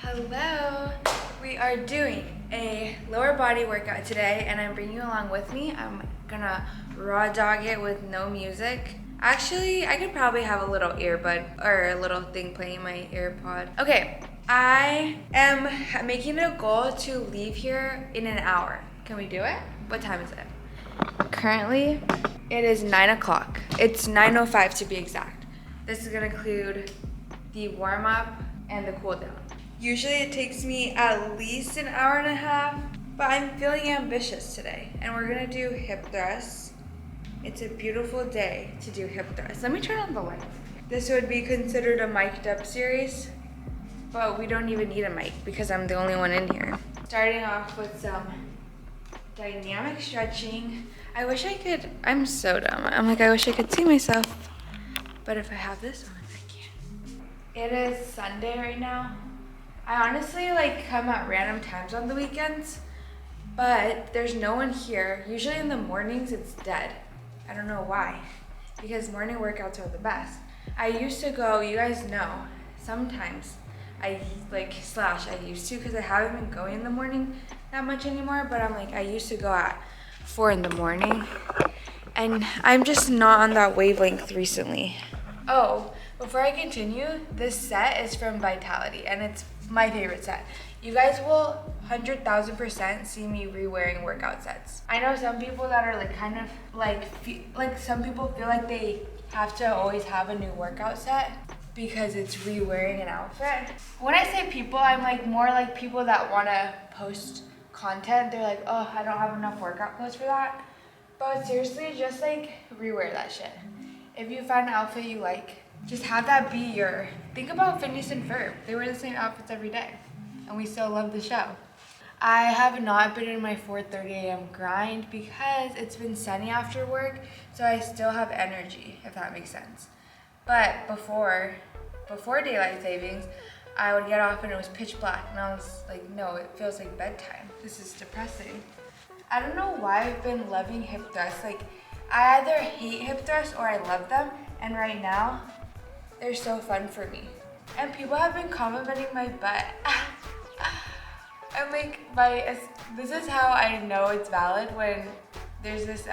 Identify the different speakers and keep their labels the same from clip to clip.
Speaker 1: Hello! We are doing a lower body workout today and I'm bringing you along with me. I'm gonna raw dog it with no music. Actually, I could probably have a little earbud or a little thing playing in my AirPod. Okay, I am making it a goal to leave here in an hour. Can we do it? What time is it? Currently, it is 9 o'clock. It's 9:05 to be exact. This is gonna include the warm up and the cool down. Usually it takes me at least an hour and a half, but I'm feeling ambitious today. And we're gonna do hip thrusts. It's a beautiful day to do hip thrusts. Let me turn on the lights. This would be considered a mic'd up series, but we don't even need a mic because I'm the only one in here. Starting off with some dynamic stretching. I wish I could, I'm so dumb. I wish I could see myself, but if I have this on, I can't. It is Sunday right now. I honestly come at random times on the weekends, but there's no one here. Usually in the mornings it's dead. I don't know why, because morning workouts are the best. I used to go, you guys know, sometimes I used to because I haven't been going in the morning that much anymore, but I used to go at 4 in the morning and I'm just not on that wavelength recently. Oh, before I continue, this set is from Vitality and it's my favorite set. You guys will 100,000% see me re-wearing workout sets. I know some people that are some people feel like they have to always have a new workout set because it's re-wearing an outfit. When I say people, I'm more like people that want to post content. They're like, oh, I don't have enough workout clothes for that. But seriously, just re-wear that shit. If you find an outfit you like, just have that be your, think about Phineas and Ferb. They wear the same outfits every day and we still love the show. I have not been in my 4:30 a.m. grind because it's been sunny after work, so I still have energy, if that makes sense. But before daylight savings, I would get off and it was pitch black and I was like, no, it feels like bedtime. This is depressing. I don't know why I've been loving hip thrusts. I either hate hip thrusts or I love them, and right now, they're so fun for me. And people have been complimenting my butt. I'm this is how I know it's valid when there's this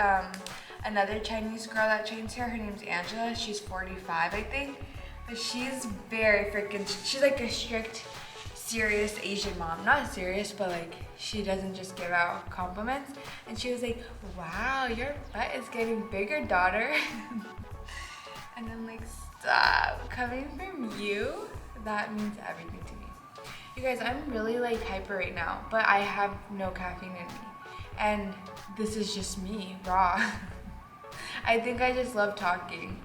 Speaker 1: another Chinese girl that trains here. Her name's Angela. She's 45, I think. But she's very freaking, she's a strict, serious Asian mom. Not serious, but she doesn't just give out compliments. And she was like, wow, your butt is getting bigger, daughter. And I'm like, stop. Coming from you, that means everything to me. You guys, I'm really hyper right now, but I have no caffeine in me. And this is just me, raw. I think I just love talking.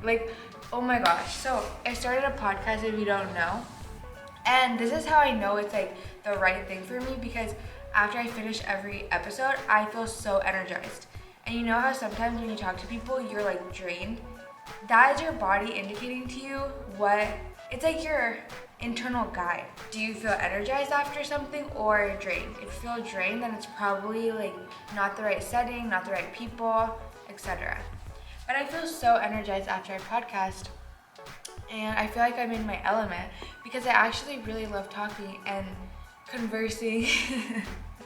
Speaker 1: Oh my gosh. So I started a podcast, if you don't know. And this is how I know it's the right thing for me, because after I finish every episode, I feel so energized. And you know how sometimes when you talk to people, you're drained? That is your body indicating to you it's your internal guide. Do you feel energized after something or drained? If you feel drained, then it's probably not the right setting, not the right people, etc. But I feel so energized after I podcast, and I feel like I'm in my element because I actually really love talking and conversing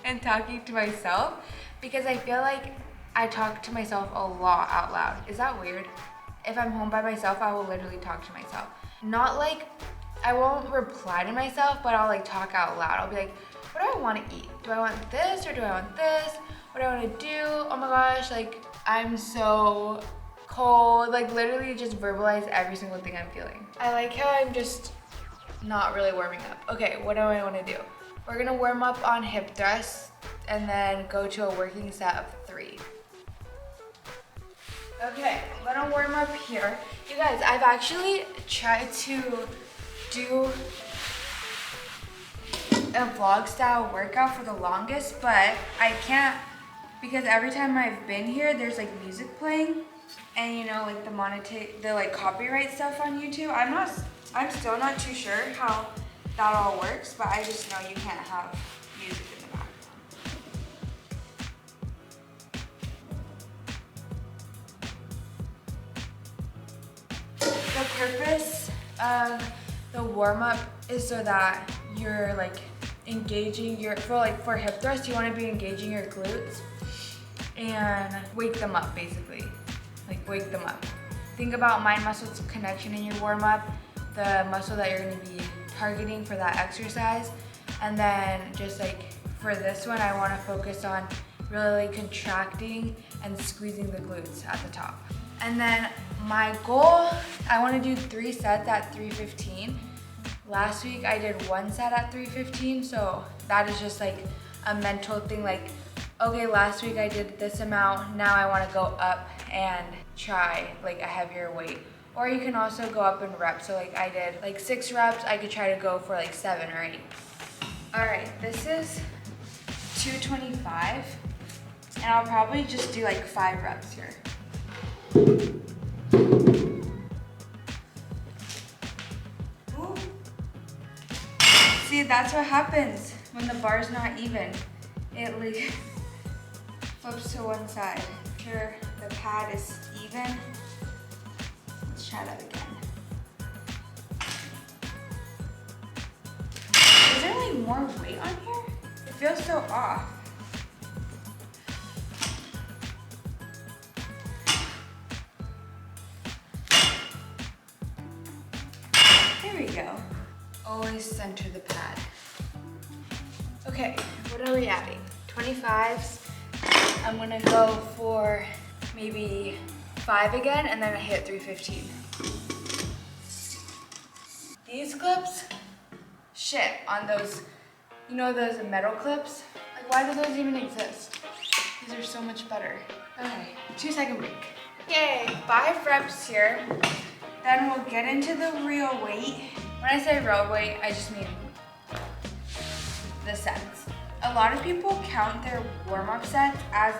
Speaker 1: and talking to myself, because I feel like I talk to myself a lot out loud. Is that weird? If I'm home by myself, I will literally talk to myself. Not I won't reply to myself, but I'll talk out loud. I'll be like, what do I want to eat? Do I want this or do I want this? What do I want to do? Oh my gosh, I'm so cold. Literally just verbalize every single thing I'm feeling. I like how I'm just not really warming up. Okay, what do I want to do? We're gonna warm up on hip thrusts and then go to a working set of 3. Okay, I'm gonna warm up here. You guys, I've actually tried to do a vlog style workout for the longest, but I can't, because every time I've been here, there's music playing, and the copyright stuff on YouTube. I'm still not too sure how that all works, but I just know you can't have music in the background. The purpose of the warm-up is so that you're like engaging your, for hip thrust, you want to be engaging your glutes and wake them up basically. Like wake them up. Think about mind muscle connection in your warm up, the muscle that you're going to be targeting for that exercise. And then just like for this one, I want to focus on really contracting and squeezing the glutes at the top. And then my goal, I want to do 3 sets at 315. Last week I did 1 set at 315, so that is just like a mental thing, like, okay, last week I did this amount, now I want to go up and try like a heavier weight. Or you can also go up in reps, so like I did like 6 reps, I could try to go for like 7 or 8. All right, this is 225, and I'll probably just do like 5 reps here. Ooh. See, that's what happens when the bar's not even. It like flips to one side. Make sure the pad is even. Let's try that again. Is there like more weight on here? It feels so off. There we go. Always center the pad. Okay, what are we adding? 25s. I'm gonna go for maybe 5 again, and then I hit 315. These clips, shit, on those, you know those metal clips? Like, why do those even exist? These are so much better. Okay, 2-second break. Yay, 5 reps here. Then we'll get into the real weight. When I say real weight, I just mean the sets. A lot of people count their warm-up sets as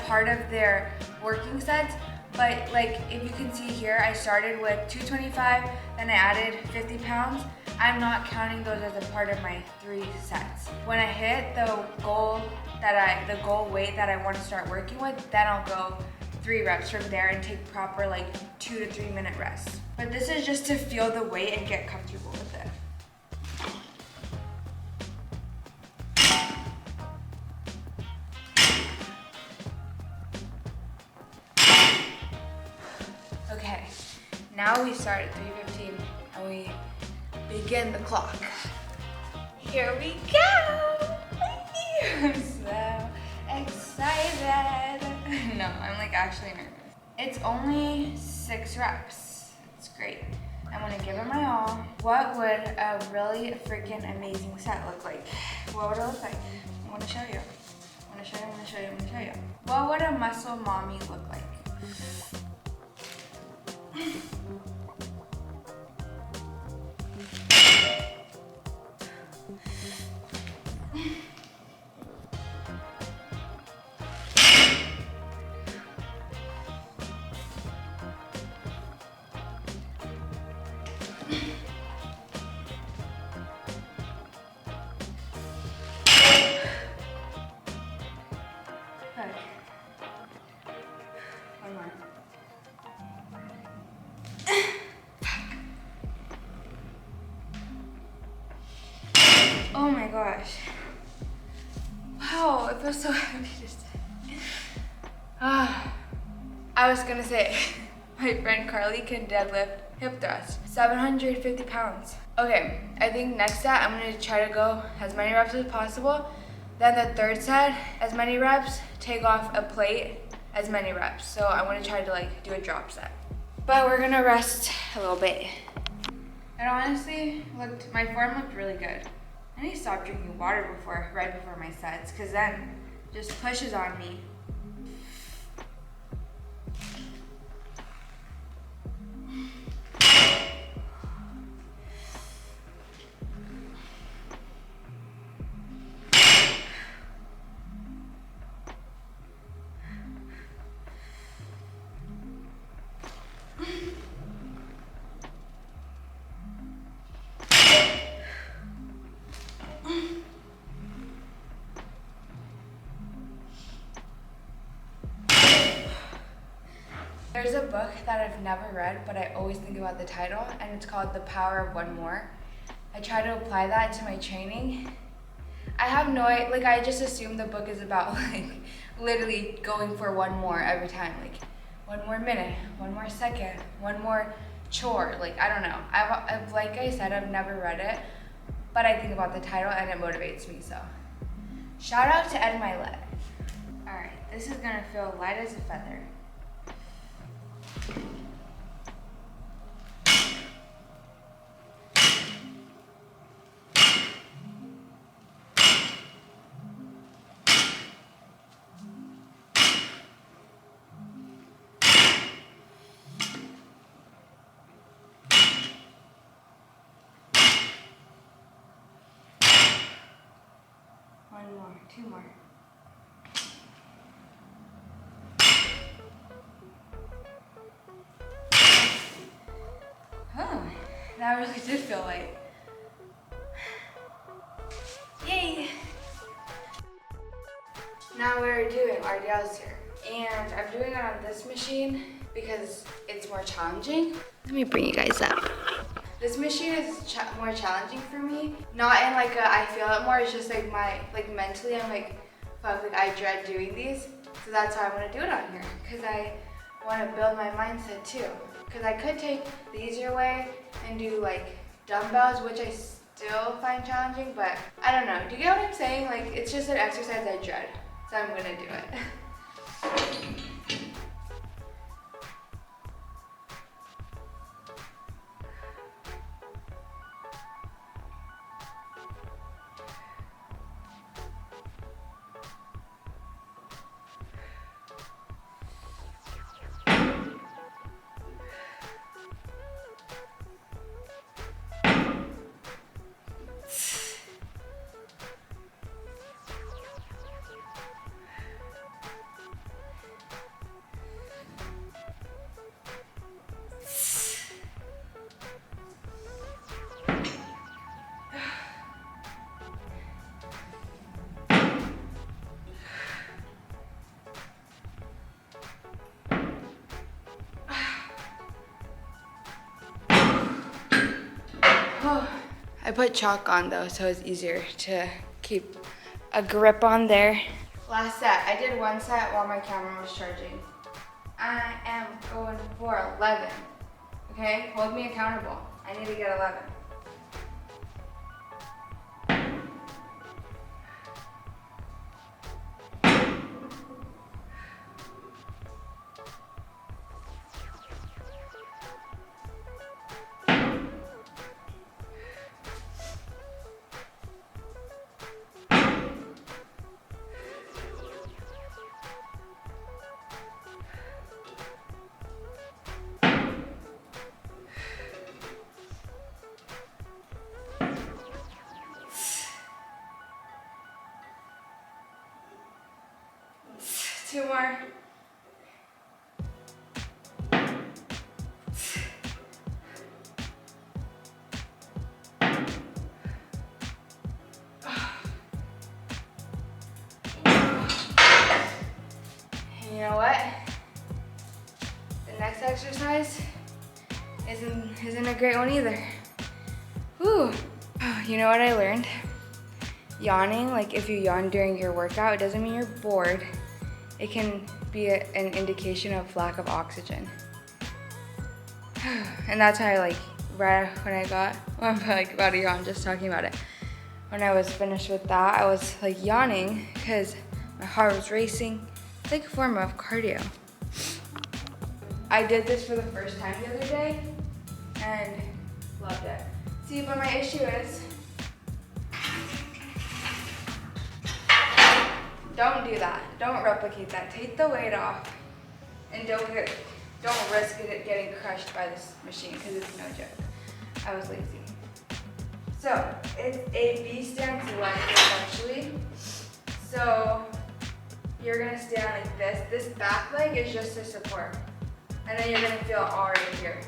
Speaker 1: part of their working sets, but like if you can see here, I started with 225, then I added 50 pounds. I'm not counting those as a part of my 3 sets. When I hit the goal weight that I want to start working with, then I'll go 3 reps from there and take proper like 2 to 3 minute rests. But this is just to feel the weight and get comfortable with it. Okay, now we start at 315 and we begin the clock. Here we go! I'm so excited. No, I'm like actually nervous. It's only 6 reps. It's great. I'm gonna give it my all. What would a really freaking amazing set look like? What would it look like? I wanna show you. I wanna show you, I wanna show you, I wanna show you. What would a muscle mommy look like? One more. Oh my gosh. Wow, it feels so heavy to say. I was gonna say, my friend Carly can deadlift hip thrust, 750 pounds. Okay, I think next set I'm gonna try to go as many reps as possible. Then the 3rd set, as many reps, take off a plate, as many reps. So I wanna try to like do a drop set. But we're gonna rest a little bit. It honestly my form looked really good. I need to stop drinking water right before my sets, cause then it just pushes on me. There's a book that I've never read, but I always think about the title, and it's called The Power of One More. I try to apply that to my training. I have no, like I just assume the book is about like literally going for one more every time, like one more minute, one more second, one more chore. Like I don't know. I've like I said, I've never read it, but I think about the title and it motivates me. So shout out to Ed Milet. All right, this is gonna feel light as a feather. One more, two more. Huh, that really did feel light. Yay! Now we're doing RDLs here. And I'm doing it on this machine because it's more challenging. Let me bring you guys up. This machine is more challenging for me. Not in like I feel it more, it's just like mentally I'm like, fuck, like I dread doing these. So that's why I want to do it on here. Because I want to build my mindset too. Because I could take the easier way and do like dumbbells, which I still find challenging, but I don't know. Do you get what I'm saying? Like it's just an exercise I dread. So I'm gonna do it. I put chalk on though, so it's easier to keep a grip on there. Last set, I did one set while my camera was charging. I am going for 11. Okay, hold me accountable. I need to get 11. Two more. You know what? The next exercise isn't a great one either. Whew. You know what I learned? Yawning, like if you yawn during your workout, it doesn't mean you're bored. It can be an indication of lack of oxygen. And that's how I like, right when I got, well, I'm like about to yawn just talking about it. When I was finished with that, I was like yawning because my heart was racing. It's like a form of cardio. I did this for the first time the other day and loved it. See, but my issue is, don't do that. Don't replicate that. Take the weight off and don't risk it getting crushed by this machine because it's no joke. I was lazy. So it's a V stance lunge essentially. So you're gonna stand like this. This back leg is just to support. And then you're gonna feel all right here.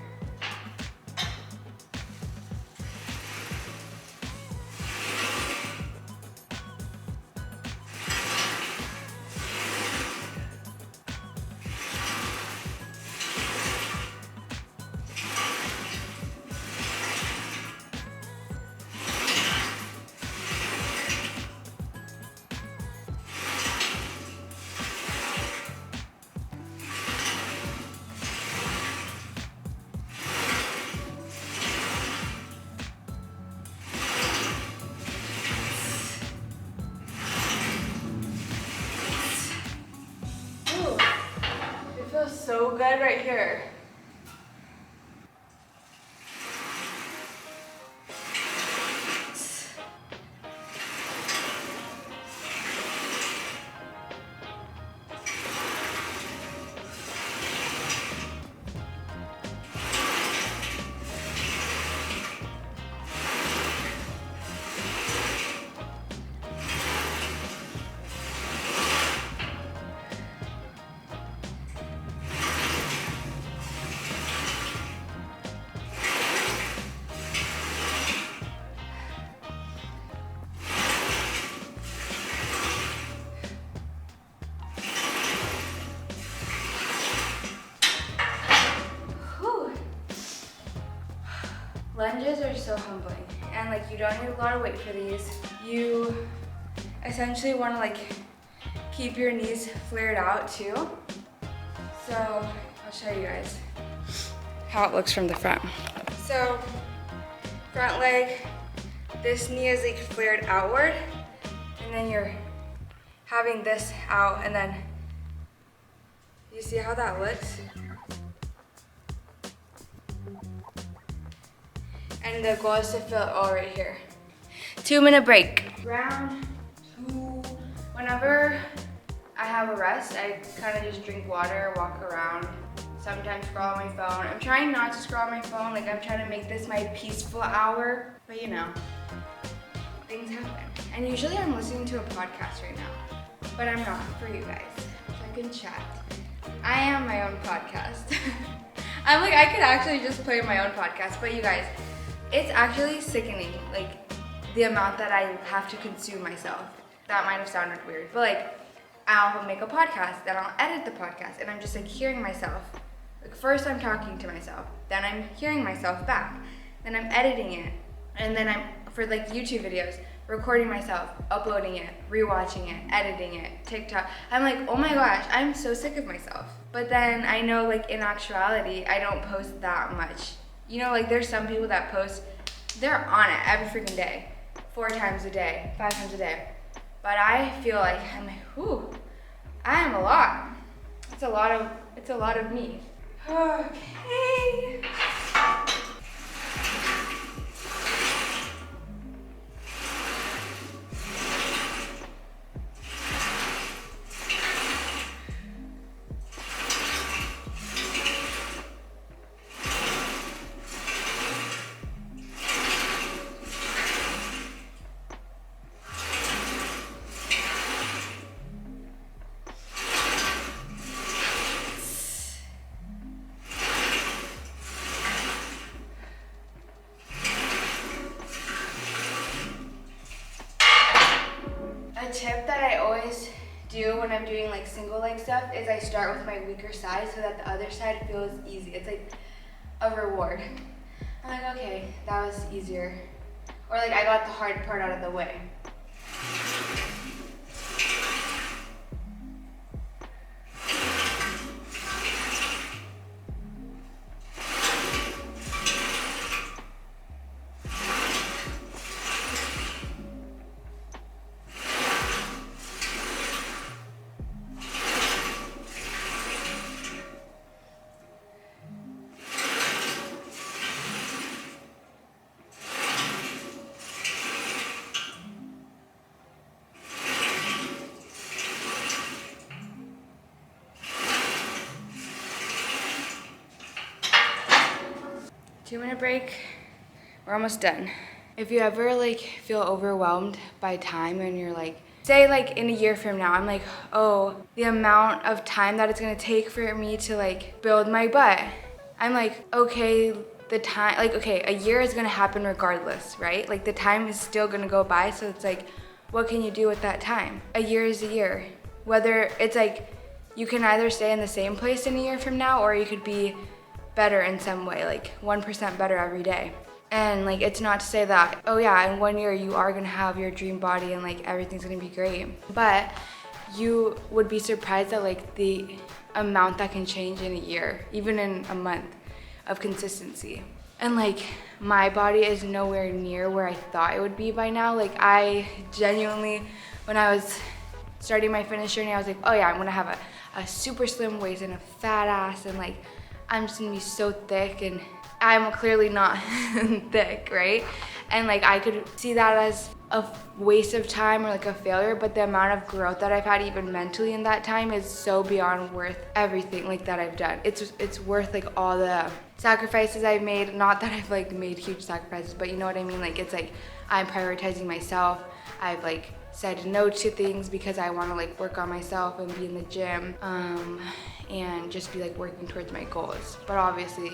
Speaker 1: so good right here. Lunges are so humbling, and like you don't need a lot of weight for these. You essentially want to like keep your knees flared out too. So I'll show you guys how it looks from the front. So front leg, this knee is like flared outward, and then you're having this out, and then you see how that looks? And the goal is to feel it all right here. 2-minute break. Round 2. Whenever I have a rest, I kind of just drink water, walk around, sometimes scroll on my phone. I'm trying not to scroll on my phone, like I'm trying to make this my peaceful hour, but you know, things happen. And usually I'm listening to a podcast right now, but I'm not for you guys, so I can chat. I am my own podcast. I'm like, I could actually just play my own podcast, but you guys, it's actually sickening, like the amount that I have to consume myself. That might have sounded weird, but like I'll make a podcast, then I'll edit the podcast, and I'm just like hearing myself. Like first I'm talking to myself, then I'm hearing myself back, then I'm editing it, and then I'm, for like YouTube videos, recording myself, uploading it, rewatching it, editing it, TikTok. I'm like, oh my gosh, I'm so sick of myself. But then I know like in actuality, I don't post that much. You know, like there's some people that post, they're on it every freaking day, 4 times a day, 5 times a day. But I feel like, I'm like, whew, I am a lot. It's a lot of me. Okay. A tip that I always do when I'm doing like single leg stuff is I start with my weaker side so that the other side feels easy. It's like a reward. I'm like, okay, that was easier. Or like I got the hard part out of the way. Two-minute break, we're almost done. If you ever like feel overwhelmed by time and you're like, say like in a year from now, I'm like, oh, the amount of time that it's gonna take for me to like build my butt. I'm like, okay, the time, like, okay, a year is gonna happen regardless, right? Like the time is still gonna go by, so it's like, what can you do with that time? A year is a year. Whether it's like, you can either stay in the same place in a year from now, or you could be better in some way, like 1% better every day. And like, it's not to say that, oh yeah, in 1 year you are gonna have your dream body and like everything's gonna be great. But you would be surprised at like the amount that can change in a year, even in a month of consistency. And like, my body is nowhere near where I thought it would be by now. Like I genuinely, when I was starting my fitness journey, I was like, oh yeah, I'm gonna have a a super slim waist and a fat ass, and like I'm just gonna be so thick, and I'm clearly not thick, right? And like I could see that as a waste of time or like a failure, but the amount of growth that I've had even mentally in that time is so beyond worth everything like that I've done. It's worth like all the sacrifices I've made. Not that I've like made huge sacrifices, but you know what I mean? Like it's like I'm prioritizing myself. I've like said no to things because I want to like work on myself and be in the gym and just be like working towards my goals. But obviously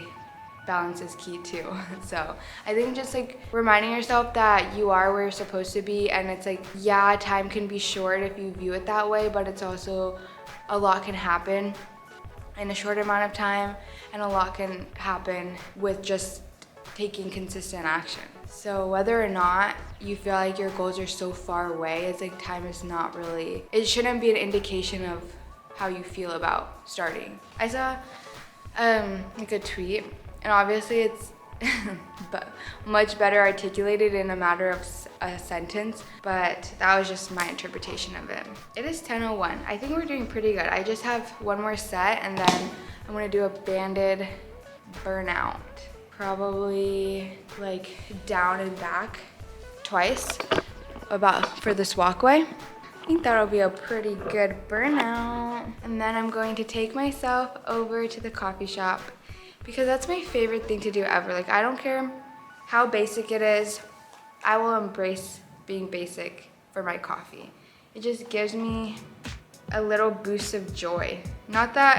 Speaker 1: balance is key too. So I think just like reminding yourself that you are where you're supposed to be, and it's like, yeah, time can be short if you view it that way, but it's also a lot can happen in a short amount of time, and a lot can happen with just taking consistent action. So whether or not you feel like your goals are so far away, it's like time is not really, it shouldn't be an indication of how you feel about starting. I saw like a tweet, and obviously it's but much better articulated in a matter of a sentence, but that was just my interpretation of it. It is 10:01. I think we're doing pretty good. I just have one more set, and then I'm gonna do a banded burnout. Probably like down and back twice for this walkway. I think that'll be a pretty good burnout. And then I'm going to take myself over to the coffee shop, because that's my favorite thing to do ever. Like I don't care how basic it is, I will embrace being basic for my coffee. It just gives me a little boost of joy. Not that,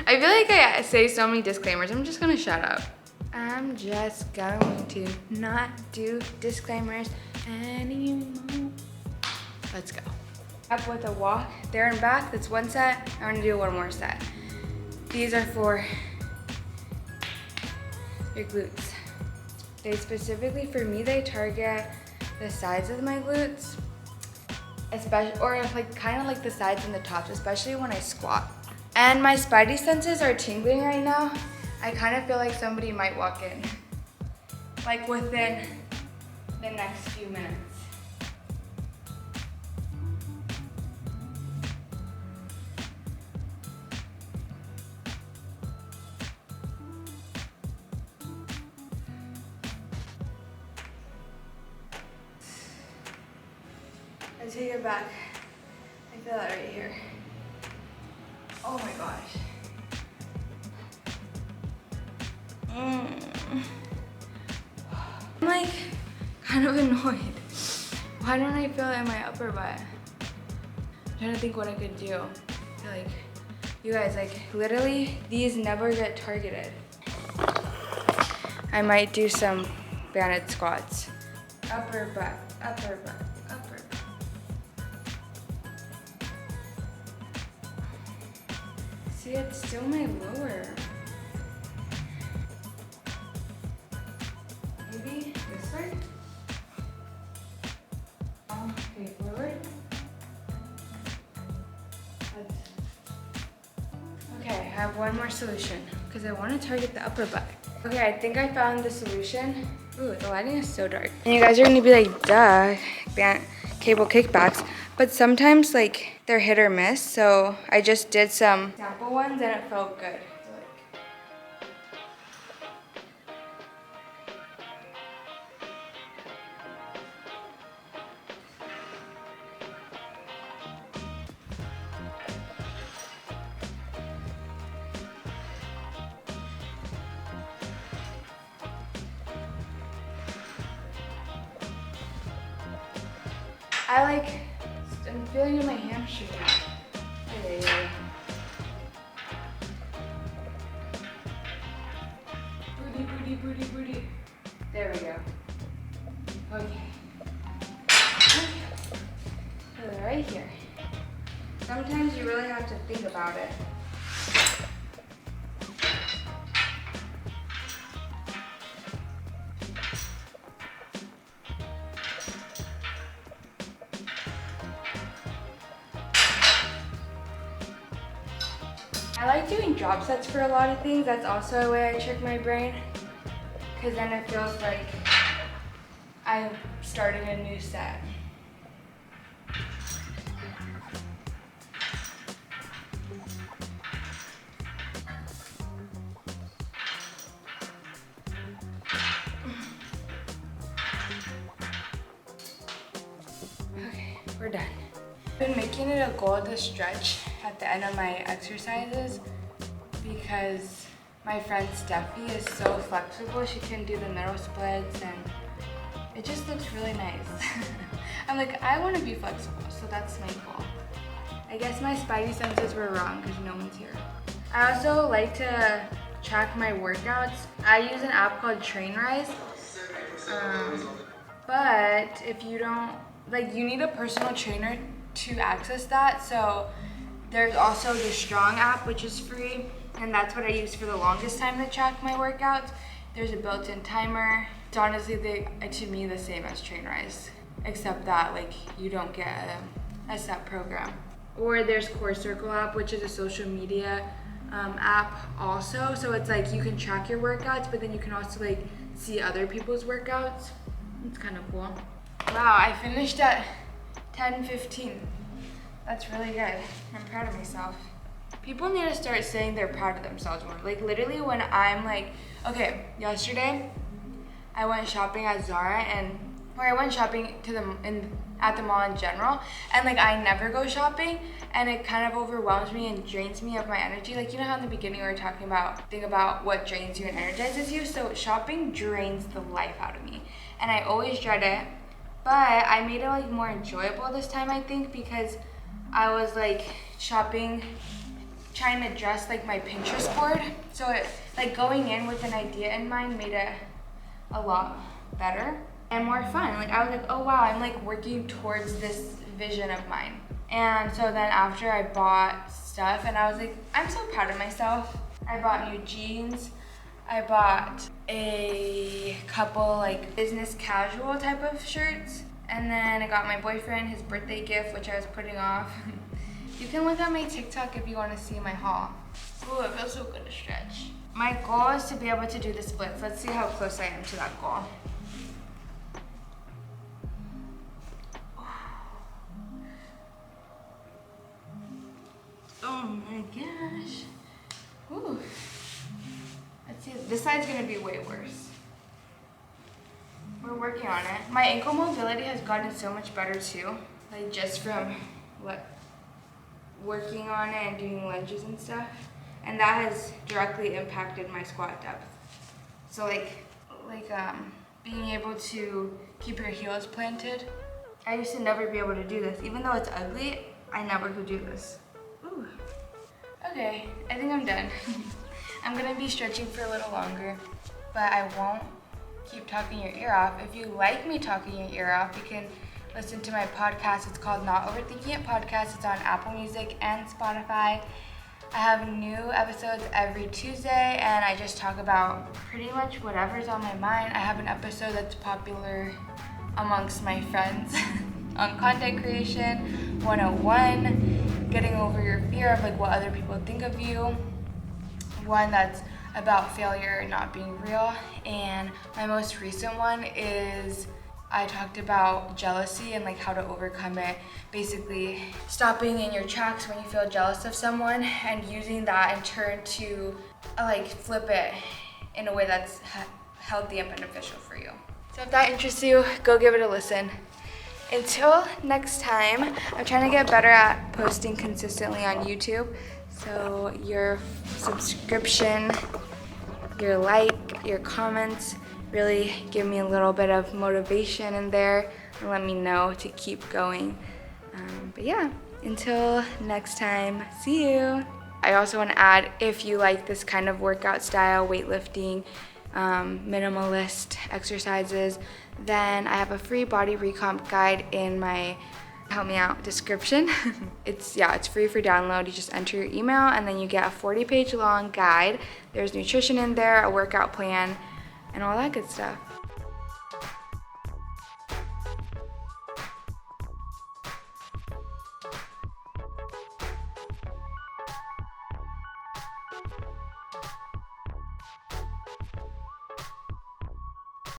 Speaker 1: I feel like I say so many disclaimers, I'm just gonna shut up. I'm just going to not do disclaimers anymore. Let's go. Up with a walk there and back, that's one set. I'm gonna do one more set. These are for your glutes. They specifically, for me, they target the sides of my glutes, especially, or like kind of like the sides and the tops, especially when I squat. And my spidey senses are tingling right now. I kind of feel like somebody might walk in, like within the next few minutes. Let's take it back. I feel that right here. Oh my gosh. I'm like kind of annoyed. Why don't I feel it in my upper butt? I'm trying to think what I could do. I feel like, you guys, like literally these never get targeted. I might do some banded squats. Upper butt, upper butt, upper butt. See, it's still my lower. Maybe this way? Okay, forward. Okay, I have one more solution because I want to target the upper butt. Okay, I think I found the solution. Ooh, the lighting is so dark. And you guys are gonna be like, duh, cable kickbacks. But sometimes like they're hit or miss. So I just did some sample ones and it felt good. I'm feeling in my hamstring. Booty. There we go. Okay. So right here. Sometimes you really have to think about it. I like doing drop sets for a lot of things. That's also a way I trick my brain, because then it feels like I'm starting a new set. we're done. I've been making it a goal to stretch at the end of my exercises because my friend Steffi is so flexible. She can do the middle splits and it just looks really nice. I'm like, I want to be flexible, so that's my goal. I guess my spidey senses were wrong because no one's here. I also like to track my workouts. I use an app called Trainrise. But if you don't, like, you need a personal trainer to access that. So there's also the Strong app, which is free, and that's what I use for the longest time to track my workouts. There's a built-in timer. It's honestly, to me, the same as Trainrise, except that, like, you don't get a set program. Or there's Core Circle app, which is a social media app also. So it's like you can track your workouts, but then you can also like see other people's workouts. It's kind of cool. Wow, I finished at 10:15. That's really good. I'm proud of myself. People need to start saying they're proud of themselves more. Like literally when I'm like, okay, yesterday I went shopping at Zara I went shopping at the mall in general, and like I never go shopping, and it kind of overwhelms me and drains me of my energy. Like, you know how in the beginning we were talking about what drains you and energizes you. So shopping drains the life out of me, and I always dread it. But I made it like more enjoyable this time, I think, because I was like shopping, trying to dress like my Pinterest board. So it like going in with an idea in mind made it a lot better and more fun. Like I was like, oh wow, I'm like working towards this vision of mine. And so then after I bought stuff and I was like, I'm so proud of myself. I bought new jeans. I bought a couple like business casual type of shirts. And then I got my boyfriend his birthday gift, which I was putting off. You can look at my TikTok if you want to see my haul. Ooh, it feels so good to stretch. My goal is to be able to do the splits. Let's see how close I am to that goal. Oh my gosh. Ooh. Let's see, this side's gonna be way worse. We're working on it. My ankle mobility has gotten so much better too. Like just from working on it and doing lunges and stuff. And that has directly impacted my squat depth. So like being able to keep your heels planted. I used to never be able to do this. Even though it's ugly, I never could do this. Ooh. Okay, I think I'm done. I'm gonna be stretching for a little longer, but I won't keep talking your ear off. If you like me talking your ear off, you can listen to my podcast. It's called Not Overthinking It Podcast. It's on Apple Music and Spotify. I have new episodes every Tuesday, and I just talk about pretty much whatever's on my mind. I have an episode that's popular amongst my friends on content creation 101, getting over your fear of like what other people think of you. One that's about failure not being real, and my most recent one is I talked about jealousy and like how to overcome it. Basically stopping in your tracks when you feel jealous of someone and using that in turn to like flip it in a way that's healthy and beneficial for you. So if that interests you, go give it a listen. Until next time, I'm trying to get better at posting consistently on YouTube. So your subscription, your like, your comments really give me a little bit of motivation in there and let me know to keep going. But yeah, until next time, see you. I also want to add, if you like this kind of workout style, weightlifting, minimalist exercises, then I have a free body recomp guide in my help me out description. It's free for download. You just enter your email and then you get a 40-page long guide. There's nutrition in there, a workout plan, and all that good stuff.